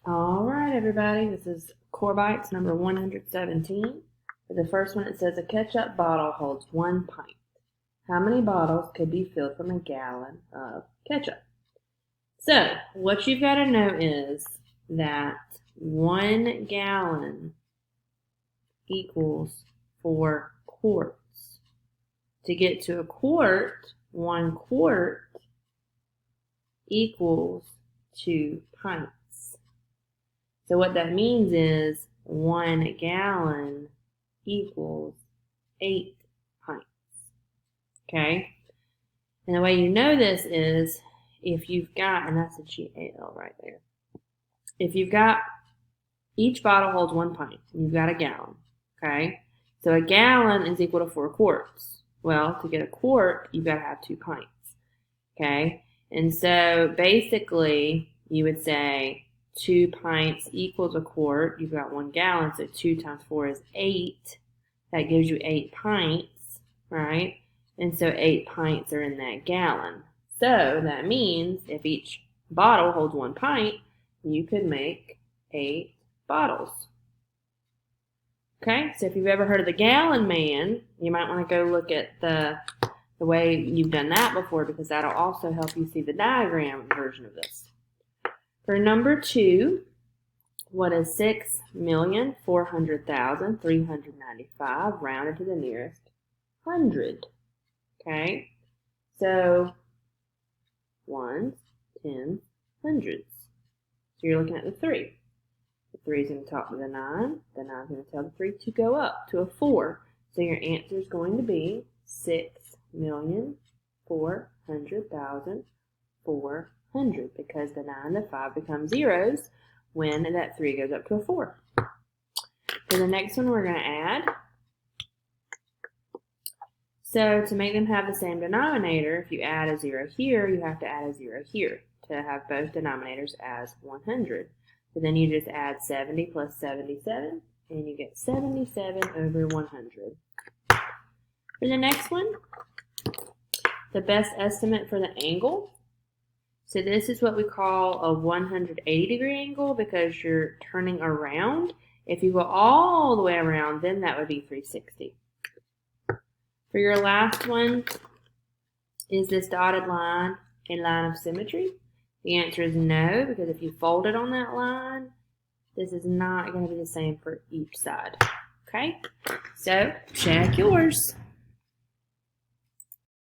All right, everybody, this is Core Bites number 117. For the first one, it says a ketchup bottle holds 1 pint. How many bottles could be filled from a gallon of ketchup? So, what you've got to know is that 1 gallon equals 4 quarts. To get to a quart, 1 quart equals 2 pints. So what that means is 1 gallon equals 8 pints. Okay? And the way you know this is if you've got, and that's a GAL right there. If you've got, each bottle holds 1 pint, and you've got a gallon. Okay? So a gallon is equal to 4 quarts. Well, to get a quart, you've got to have 2 pints. Okay? And so basically, you would say 2 pints equals a quart. You've got 1 gallon, so 2 times 4 is 8. That gives you 8 pints, right? And so 8 pints are in that gallon. So that means if each bottle holds 1 pint, you could make 8 bottles. Okay, so if you've ever heard of the gallon man, you might want to go look at the way you've done that before, because that'll also help you see the diagram version of this. For number 2, what is 6,400,395 rounded to the nearest hundred? Okay, so ones, tens, hundreds. So you're looking at the 3. The 3 is going to talk to the 9. The 9 is going to tell the 3 to go up to a 4. So your answer is going to be 6,400,400, because the 9 and the 5 become zeros when that 3 goes up to a 4. For the next one, we're going to add. So to make them have the same denominator, if you add a 0 here, you have to add a 0 here to have both denominators as 100. So then you just add 70 plus 77, and you get 77 over 100. For the next one, the best estimate for the angle. So this is what we call a 180-degree angle because you're turning around. If you go all the way around, then that would be 360. For your last one, is this dotted line a line of symmetry? The answer is no, because if you fold it on that line, this is not going to be the same for each side. Okay? So check yours.